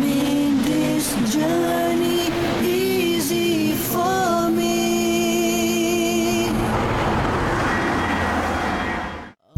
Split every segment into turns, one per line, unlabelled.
make this journey easy for me.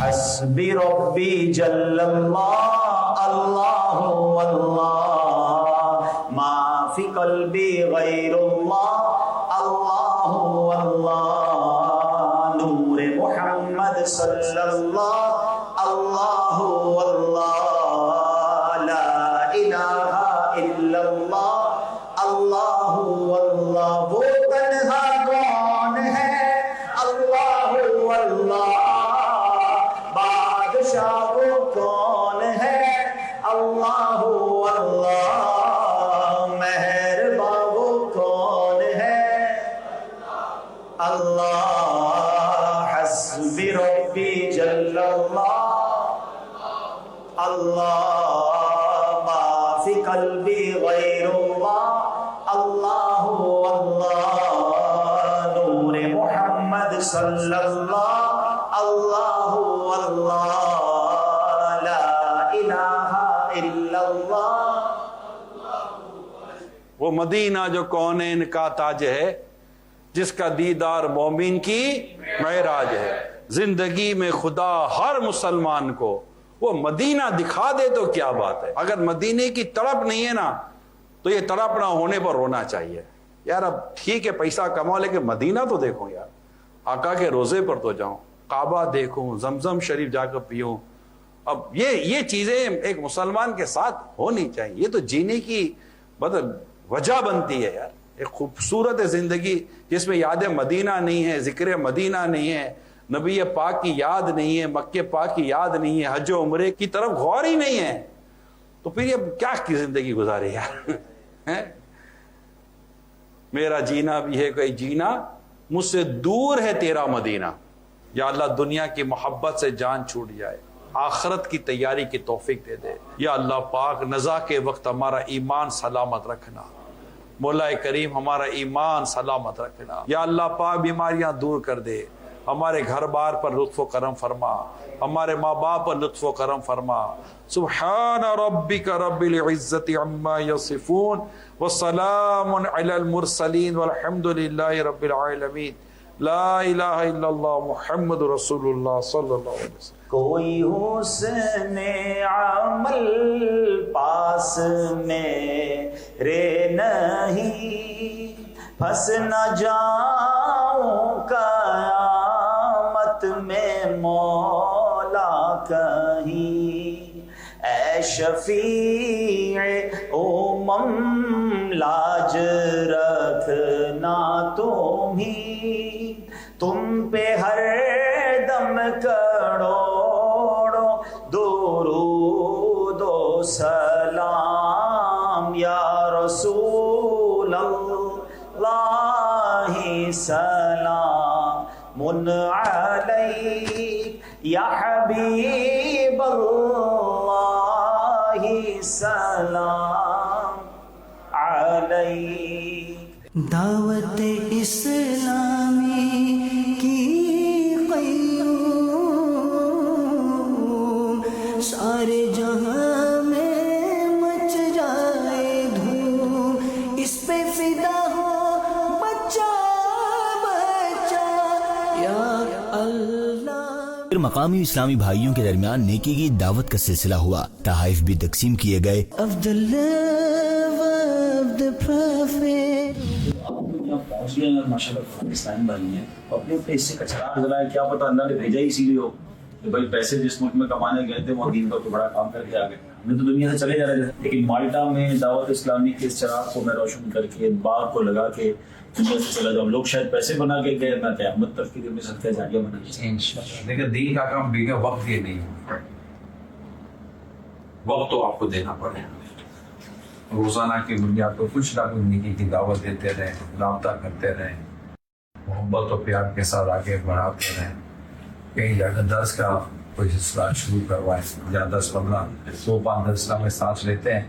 حسبی ربی جل اللہ اللہ واللہ ما فی قلبی غیر اللہ اللہ واللہ نور محمد صلی اللہ اللہ واللہ لا الہ الا اللہ اللہ واللہ وہ تنہا کون ہے اللہ واللہ بادشاہ وہ کون ہے اللہ اللہ مہرباں وہ کون ہے اللہ حسبی ربی جل اللہ اللہ ما فی قلبی غیر اللہ اللہ اللہ نور محمد صلی اللہ اللہ اللہ لا الہ الا اللہ.
وہ مدینہ جو کونین کا تاج ہے، جس کا دیدار مومن کی معراج ہے. زندگی میں خدا ہر مسلمان کو وہ مدینہ دکھا دے تو کیا بات ہے. اگر مدینے کی تڑپ نہیں ہے نا تو یہ تڑپ نہ ہونے پر رونا چاہیے. یار اب ٹھیک ہے پیسہ کماؤ لیکن مدینہ تو دیکھو یار. آقا کے روزے پر تو جاؤں، کعبہ دیکھوں، زمزم شریف جا کر پیوں. اب یہ چیزیں ایک مسلمان کے ساتھ ہونی چاہیے. یہ تو جینے کی وجہ بنتی ہے یار. ایک خوبصورت زندگی جس میں یاد مدینہ نہیں ہے، ذکر مدینہ نہیں ہے، نبی پاک کی یاد نہیں ہے، مکہ پاک کی یاد نہیں ہے، حج و عمرے کی طرف غور ہی نہیں ہے، تو پھر یہ کیا کی زندگی گزاری یار. میرا جینا بھی ہے کوئی جینا، مجھ سے دور ہے تیرا مدینہ. یا اللہ دنیا کی محبت سے جان چھوٹ جائے، آخرت کی تیاری کی توفیق دے دے. یا اللہ پاک نزا کے وقت ہمارا ایمان سلامت رکھنا. مولا کریم ہمارا ایمان سلامت رکھنا. یا اللہ پاک بیماریاں دور کر دے. ہمارے گھر بار پر لطف و کرم فرما، ہمارے ماں باپ پر لطف و کرم فرما. سبحان ربک رب العزت عما یصفون وسلام علی المرسلین والحمد للہ رب العالمین. لا الہ الا اللہ محمد رسول اللہ صلی اللہ علیہ وسلم.
کوئی حسن عمل پاس میرے نہیں، پھنس نہ جاؤں قیامت میں مولا کہیں. اے شفیع امم لاج رکھنا تم ہی، تم پہ ہر دم کروڑوں درود و سلام. یا رسول اللہ سلام علیک، یا حبیب اللہ سلام علیک. دعوت اسلامی کی قیوم سارے جہاں میں مچ جائے دھوم، اس پہ فدا ہو بچہ بچہ یا اللہ.
پھر مقامی اسلامی بھائیوں کے درمیان نیکی کی دعوت کا سلسلہ ہوا. تحائف بھی تقسیم کیے گئے.
of the love of the prophet.
پہنچ گئے ہیں ماشاءاللہ پاکستانی بھائی ہیں، اپنے اپنے حصے کا چراغ جلائے. کیا پتہ اللہ نے بھیجا ہی اسی لیے ہو کہ بھائی پیسے جس ملک میں کمانے گئے تھے وہ دین کا تو بڑا کام کر کے آ گئے. ہمیں تو دنیا سے چلے جا رہے تھے، لیکن مالٹا میں دعوت اسلامی کے اس چراغ کو میں روشن کر کے باغ کو لگا کے دنیا سے چلا جاؤں. لوگ شاید پیسے بنا کے گئے، میں قیامت تک کے میں صدقہ جاریہ بنا کے
انشاءاللہ. لیکن دین کا کام بگا وقت یہ نہیں ہے، وقت تو آپ کو دینا پڑے. روزانہ کی بنیاد پر کچھ نہ کچھ نیکی کی دعوت دیتے رہیں، رابطہ کرتے رہیں، محبت و پیار کے ساتھ آگے بڑھاتے رہیں. کہیں جا کر درس کا کوئی سلسلہ شروع کروائیں، یا 10-15 2-5 درس میں ساتھ لیتے ہیں،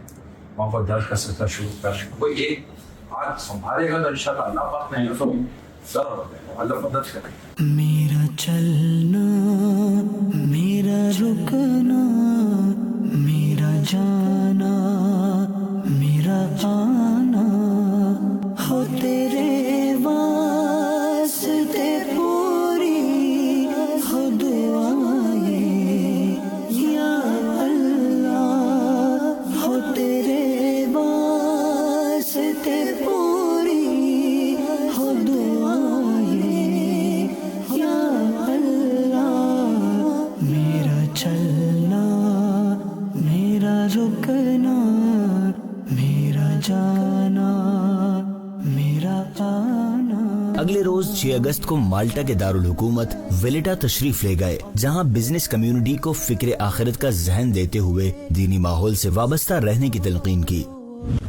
وہاں پر درس کا سلسلہ شروع کریں. کوئی ایک ہاتھ سنبھالے گا تو انشاءاللہ اللہ پاک نہیں تو ضرور اللہ مدد کرے.
میرا چلنا، میرا رکنا، میرا جانا، میرا آنا ہو تیرے واسطے پوری ہو دعا
رکنا میرا جانا میرا آنا.
اگلے روز 6 اگست کو مالٹا کے دارالحکومت ویلیٹا تشریف لے گئے، جہاں بزنس کمیونٹی کو فکر آخرت کا ذہن دیتے ہوئے دینی ماحول سے وابستہ رہنے کی تلقین کی.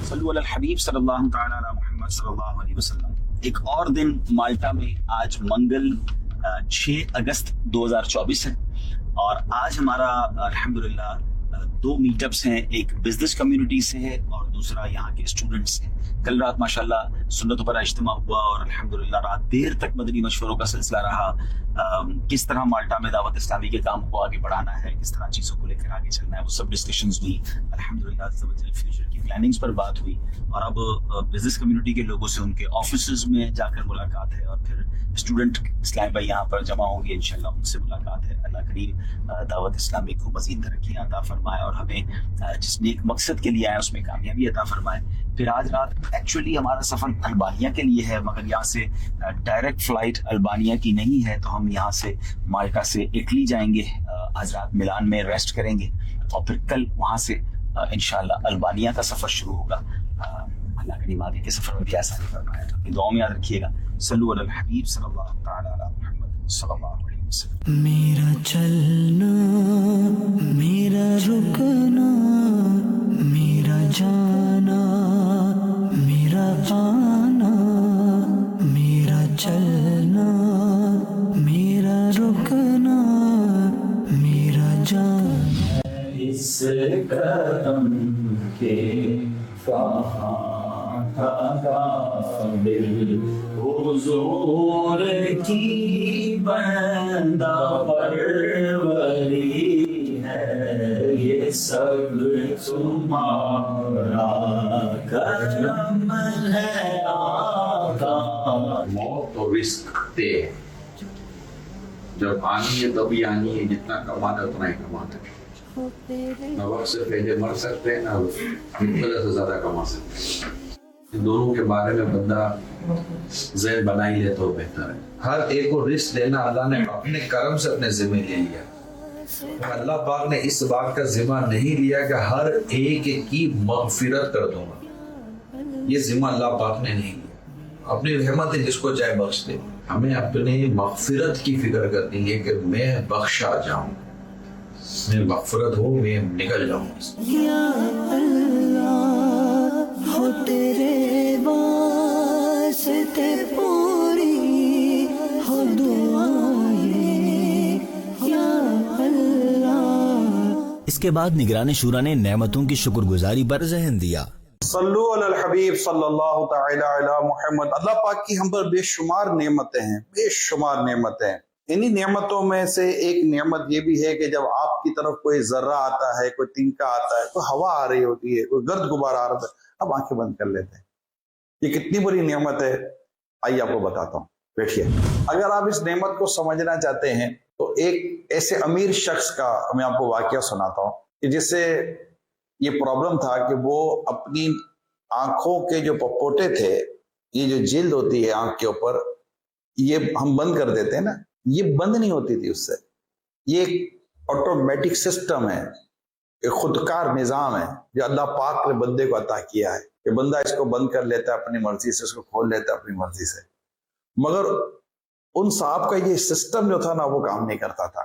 صلو علی الحبیب صلی اللہ تعالی علی محمد صلی اللہ علیہ وسلم. ایک اور دن مالٹا میں، آج منگل 6 اگست 2024 ہے، اور آج ہمارا الحمدللہ 2 میٹ اپس ہیں، ایک بزنس کمیونٹی سے ہے اور دوسرا یہاں کے اسٹوڈنٹ سے. کل رات ماشاءاللہ سنتوں پر اجتماع ہوا اور الحمدللہ رات دیر تک مدنی مشوروں کا سلسلہ رہا. کس طرح مالٹا میں دعوت اسلامی کے کام کو آگے بڑھانا ہے، کس طرح چیزوں کو لے کر آگے چلنا ہے، وہ سب ڈسکشنز ہوئی. الحمدللہ فیوچر کی پلاننگز پر بات ہوئی، اور اب بزنس کمیونٹی کے لوگوں سے ان کے آفیسز میں جا کر ملاقات ہے، اور پھر اسٹوڈنٹ اسلام بھائی یہاں پر جمع ہوں گے انشاءاللہ، ان سے ملاقات ہے. اللہ کریم دعوت اسلامی کو مزید ترقی عطا فرمائے اور ہمیں جس نیک مقصد کے لیے آئے اس میں کامیابی عطا فرمائے. پھر آج رات ایکچولی ہمارا سفر البانیہ کے لیے ہے، مگر یہاں سے ڈائریکٹ فلائٹ البانیہ کی نہیں ہے، تو ہم یہاں سے مالٹا سے اٹلی جائیں گے. آج رات ملان میں ریسٹ کریں گے اور پھر کل وہاں سے انشاءاللہ البانیہ کا سفر شروع ہوگا. اللہ کریم آگے کے سفر میں بھی آسانی فرمائے. تو دعاؤں میں یاد رکھیے گا. صلو علی الحبیب صلی اللہ تعالی علی محمد صلی اللہ علیہ وسلم.
میرا چلنا میرا رکنا میرا جانا میرا آنا میرا چلنا میرا رکنا میرا جانا.
اس قدم کے دل حضور کی بندہ پروری ہے، یہ سب تمہارا کرم ہے آقا.
موت تو رزق دے، جب آنی ہے تبھی آنی ہے، جتنا کمانا ہے اتنا ہی کمانا ہے. نہ وقت سے پہلے مر سکتے ہیں، نہ مقدر سے زیادہ کما سکتے ہیں. ان دونوں کے بارے میں بندہ ذہن بنا ہی لے تو بہتر ہے. ہر ایک کو رزق دینا اللہ نے اپنے کرم سے اپنے ذمہ لے لیا. اللہ پاک نے اس بات کا ذمہ نہیں لیا کہ ہر ایک کی مغفرت کر دوں گا، یہ ذمہ اللہ پاک نے نہیں لیا. اپنی رحمت جس کو چاہے بخش دے. ہمیں اپنی مغفرت کی فکر کرنی ہے کہ میں بخشا جاؤں، میں مغفرت ہو، میں نکل جاؤں.
یا اللہ ہو تیرے واسطے پوری ہو دعائیں یا اللہ.
اس کے بعد نگران شورا نے نعمتوں کی شکر گزاری پر ذہن دیا.
صلو علی الحبیب صلی اللہ تعالی علی محمد. اللہ پاک کی ہم پر بے شمار نعمتیں ہیں، بے شمار نعمتیں. انہی نعمتوں میں سے ایک نعمت یہ بھی ہے کہ جب آپ کی طرف کوئی ذرہ آتا ہے، کوئی تنکا آتا ہے، کوئی ہوا آ رہی ہوتی ہے، کوئی گرد غبار آ رہا ہے، اب آنکھیں بند کر لیتے ہیں. یہ کتنی بڑی نعمت ہے، آئیے آپ کو بتاتا ہوں. بیٹھیے. اگر آپ اس نعمت کو سمجھنا چاہتے ہیں تو ایک ایسے امیر شخص کا میں آپ کو واقعہ سناتا ہوں کہ جس سے یہ پرابلم تھا کہ وہ اپنی آنکھوں کے جو پپوٹے تھے، یہ جو جلد ہوتی ہے آنکھ کے اوپر، یہ ہم بند کر دیتے ہیں نا، یہ بند نہیں ہوتی تھی اس سے. یہ ایک آٹومیٹک سسٹم ہے، ایک خودکار نظام ہے جو اللہ پاک نے بندے کو عطا کیا ہے کہ بندہ اس کو بند کر لیتا ہے اپنی مرضی سے، اس کو کھول لیتا ہے اپنی مرضی سے. مگر ان صاحب کا یہ سسٹم جو تھا نا، وہ کام نہیں کرتا تھا.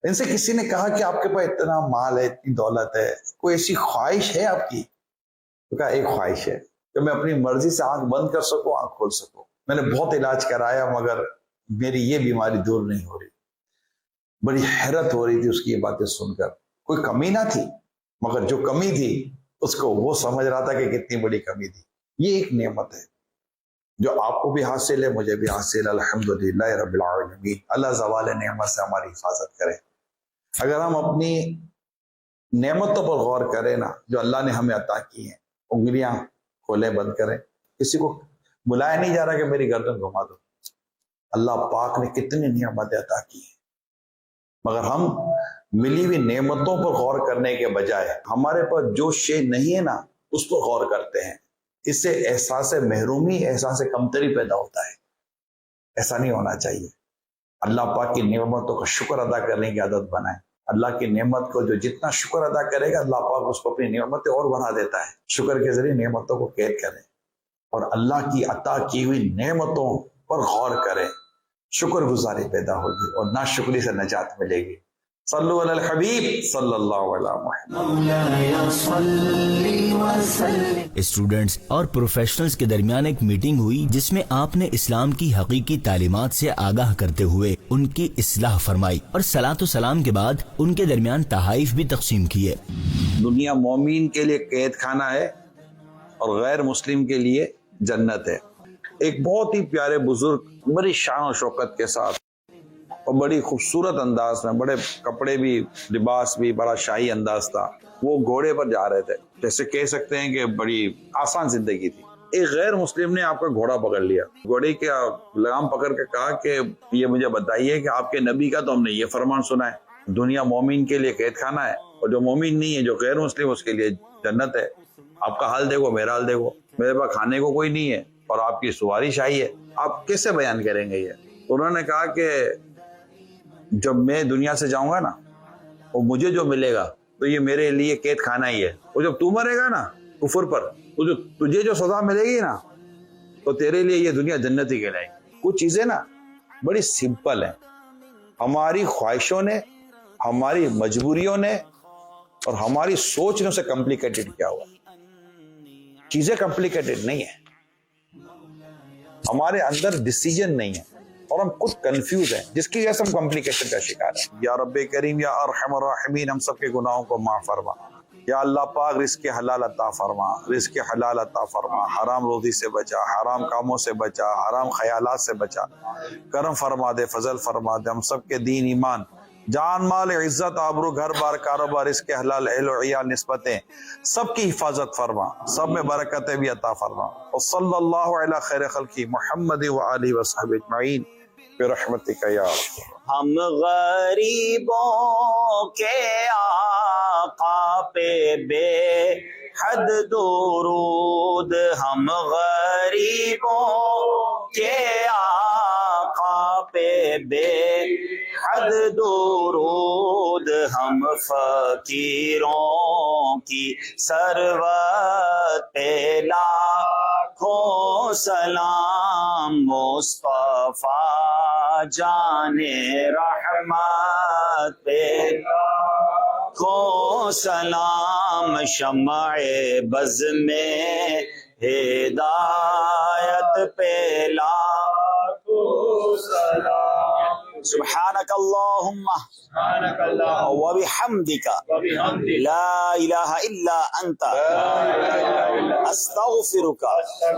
ان سے کسی نے کہا کہ آپ کے پاس اتنا مال ہے، اتنی دولت ہے، کوئی ایسی خواہش ہے آپ کی؟ تو کہا ایک خواہش ہے کہ میں اپنی مرضی سے آنکھ بند کر سکوں، آنکھ کھول سکوں. میں نے بہت علاج کرایا مگر میری یہ بیماری دور نہیں ہو رہی. بڑی حیرت ہو رہی تھی اس کی یہ باتیں سن کر. کوئی کمی نہ تھی، مگر جو کمی تھی اس کو وہ سمجھ رہا تھا کہ کتنی بڑی کمی تھی. یہ ایک نعمت ہے جو آپ کو بھی حاصل ہے، مجھے بھی حاصل. الحمدللہ رب العالمین. اللہ زوال نعمت سے ہماری حفاظت کرے. اگر ہم اپنی نعمتوں پر غور کریں نا جو اللہ نے ہمیں عطا کی ہیں، انگلیاں کھولیں بند کریں. کسی کو بلایا نہیں جا رہا کہ میری گردن گھما دو. اللہ پاک نے کتنی نعمتیں عطا کی ہیں، مگر ہم ملی ہوئی نعمتوں پر غور کرنے کے بجائے ہمارے پاس جو شے نہیں ہے نا اس پر غور کرتے ہیں. اس سے احساس محرومی، احساس کمتری پیدا ہوتا ہے. ایسا نہیں ہونا چاہیے. اللہ پاک کی نعمتوں کا شکر ادا کرنے کی عادت بنائیں. اللہ کی نعمت کو جو جتنا شکر ادا کرے گا اللہ پاک اس کو اپنی نعمتیں اور بڑھا دیتا ہے. شکر کے ذریعے نعمتوں کو قید کریں اور اللہ کی عطا کی ہوئی نعمتوں پر غور کریں. شکر گزاری پیدا ہوگی اور ناشکری سے نجات ملے گی. صلو علی الحبیب صلی اللہ علیہ وسلم.
اسٹوڈنٹس اور پروفیشنلز کے درمیان ایک میٹنگ ہوئی جس میں آپ نے اسلام کی حقیقی تعلیمات سے آگاہ کرتے ہوئے ان کی اصلاح فرمائی اور صلاۃ و سلام کے بعد ان کے درمیان تحائف بھی تقسیم کیے.
دنیا مومن کے لیے قید خانہ ہے اور غیر مسلم کے لیے جنت ہے. ایک بہت ہی پیارے بزرگ بڑی شان و شوکت کے ساتھ اور بڑی خوبصورت انداز میں, بڑے کپڑے بھی, لباس بھی بڑا شاہی انداز تھا, وہ گھوڑے پر جا رہے تھے. جیسے کہہ سکتے ہیں کہ بڑی آسان زندگی تھی. ایک غیر مسلم نے آپ کا گھوڑا پکڑ لیا, گھوڑے کا لگام پکڑ کے کہا کہ یہ مجھے بتائیے کہ آپ کے نبی کا تو ہم نے یہ فرمان سنا ہے, دنیا مومن کے لیے قید خانہ ہے اور جو مومن نہیں ہے, جو غیر مسلم, اس کے لیے جنت ہے. آپ کا حال دیکھو, میرا حال دیکھو, میرے پاس کھانے کو کوئی نہیں ہے اور آپ کی سواری شاہی ہے. آپ کیسے بیان کریں گے یہ؟ انہوں نے کہا کہ جب میں دنیا سے جاؤں گا نا, اور مجھے جو ملے گا تو یہ میرے لیے قید خانہ ہی ہے, اور جب تو مرے گا نا کفر پر, تو جو تجھے جو سزا ملے گی نا, تو تیرے لیے یہ دنیا جنت ہی کہلائے گی. کچھ چیزیں نا بڑی سمپل ہیں, ہماری خواہشوں نے, ہماری مجبوریوں نے اور ہماری سوچ نے اسے کمپلیکیٹڈ کیا ہوا. چیزیں کمپلیکیٹڈ نہیں ہیں, ہمارے اندر ڈیسیجن نہیں ہے اور ہم خود کنفیوز ہیں, جس کی وجہ سے ہم کمپلیکیشن کا شکار ہیں. یا رب کریم یا ارحم الراحمین, ہم سب کے گناہوں کو معاف فرما. یا اللہ پاک رزق حلال عطا فرما, رزق حلال عطا فرما, حرام روزی سے بچا, حرام کاموں سے بچا, حرام خیالات سے بچا, کرم فرما دے, فضل فرما دے. ہم سب کے دین, ایمان, جان, مال, عزت, آبرو, گھر بار, کاروبار, رزق حلال, اہل و عیال, نسبتیں, سب کی حفاظت فرما, سب میں برکتیں بھی عطا فرما. وصلی اللہ علی خیر خلقی محمد و آلہ و صحبہ اجمعین برحمتک یا رب.
ہم غریبوں کے آقا پہ بے حد درود, ہم غریبوں کے آقا پہ بے حد درود, ہم فقیروں کی ثروت پہ لاکھوں سلام, مصطفیٰ جانے رحمت پہ لاکھوں سلام, شمع بز میں ہدایت پہ لاکھوں سلام. سبحانک اللہم وبحمدک لا الہ الا انت استغفرک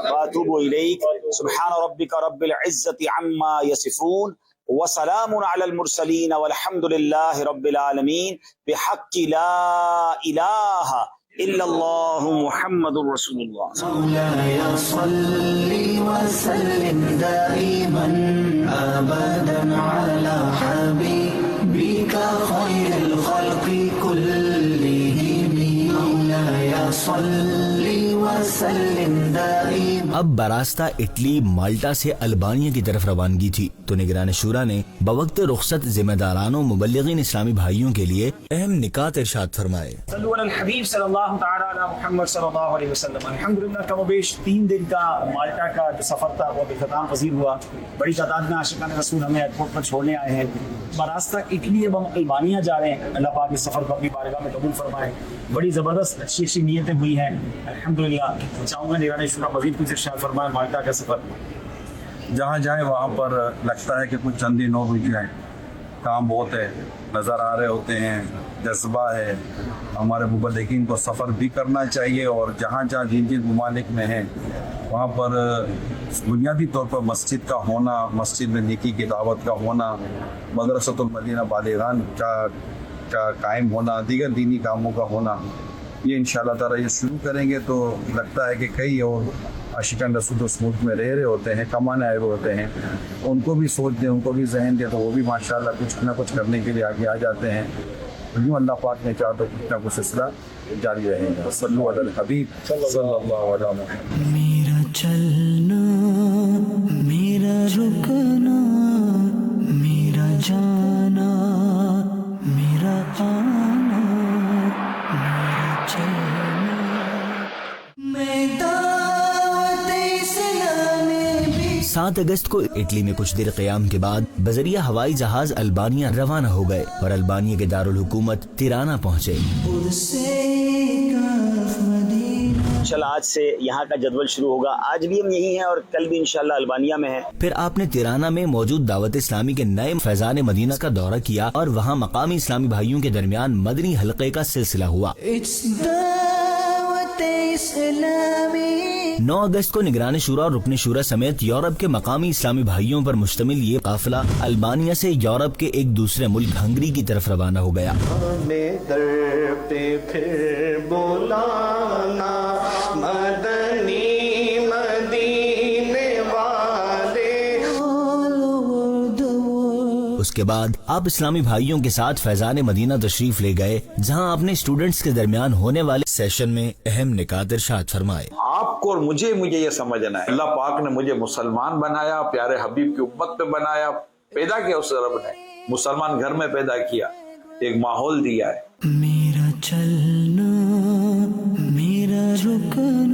واتوب الیک. سبحان ربک رب العزت عما یصفون وسلام علی المرسلین والحمد للہ رب العالمین بحق لا الہ الا اللہ محمد رسول اللہ.
مولاي صل وسلم دائما أبدا على حبيبك خير الخلق كلهم. مولاي صل وسلم دائما.
اب براستہ اٹلی مالٹا سے البانیہ کی طرف روانگی تھی تو نگران شورا نے بوقت رخصت ذمہ داران و مبلغین اسلامی بھائیوں کے لیے اہم نکات ارشاد فرمائے.
صلو علی الحبیب صلی اللہ تعالی علی محمد صلی اللہ علیہ وسلم. الحمدللہ کم و بیش 3 دن کا مالٹا کا جو سفر تھا وہ اختتام پذیر ہوا. بڑی تعداد میں عاشقان رسول ہمیں ایئرپورٹ پر چھوڑنے آئے ہیں. براستہ اٹلی اب ہم البانیہ جا رہے ہیں. اللہ پاک اس سفر کو اپنی بارگاہ میں قبول فرمائے. بڑی زبردست اچھی اچھی نیتیں ہوئی ہیں الحمدللہ. چاہوں گا نگران شورا مزید کچھ ارشاد فرمائے. مالٹا کا سفر
جہاں جائیں وہاں پر لگتا ہے کہ کچھ چند دن اور رک جائیں, کام بہت ہے, نظر آ رہے ہوتے ہیں, جذبہ ہے. ہمارے مبلغین کو سفر بھی کرنا چاہیے اور جہاں جہاں جن جن ممالک میں ہیں وہاں پر بنیادی طور پر مسجد کا ہونا, مسجد میں نیکی کی دعوت کا ہونا, مدرسۃ المدینہ بالغان کا قائم ہونا, دیگر دینی کاموں کا ہونا, یہ انشاءاللہ تعالیٰ یہ شروع کریں گے تو لگتا ہے کہ کئی اور عاشقان رسول اس ملک میں رہ رہے ہوتے ہیں, کمانے آئے ہوئے ہوتے ہیں, ان کو بھی سوچ دیں, ان کو بھی ذہن دیں تو وہ بھی ماشاءاللہ کچھ نہ کچھ کرنے کے لیے آگے آ جاتے ہیں. یوں اللہ پاک نے چاہا تو کچھ نہ کچھ سلسلہ جاری رہے گا. صلو علی الحبیب صلی اللہ علیہ وسلم.
میرا چلنا, میرا رکنا, میرا جانا, میرا
7 اگست کو اٹلی میں کچھ دیر قیام کے بعد بذریعہ ہوائی جہاز البانیہ روانہ ہو گئے اور البانیہ کے دارالحکومت تیرانا پہنچے۔
انشاءاللہ آج سے یہاں کا جدول شروع ہوگا، آج بھی ہم یہی ہیں اور کل بھی انشاءاللہ البانیہ میں ہیں۔
پھر آپ نے تیرانا میں موجود دعوت اسلامی کے نئے فیضان مدینہ کا دورہ کیا اور وہاں مقامی اسلامی بھائیوں کے درمیان مدنی حلقے کا سلسلہ ہوا۔ 9 اگست کو نگران شورا اور رکن شورا سمیت یورپ کے مقامی اسلامی بھائیوں پر مشتمل یہ قافلہ البانیہ سے یورپ کے ایک دوسرے ملک ہنگری کی طرف روانہ ہو گیا۔
در پہ پھر بولانا مدنی مدینے والے۔
اس کے بعد آپ اسلامی بھائیوں کے ساتھ فیضان مدینہ تشریف لے گئے، جہاں آپ نے اسٹوڈنٹس کے درمیان ہونے والے سیشن میں اہم نکات ارشاد فرمائے۔
آپ کو اور مجھے یہ سمجھنا ہے، اللہ پاک نے مجھے مسلمان بنایا، پیارے حبیب کی امت پہ بنایا، پیدا کیا اس رب نے، مسلمان گھر میں پیدا کیا، ایک ماحول دیا ہے۔
میرا چلنا میرا رکنا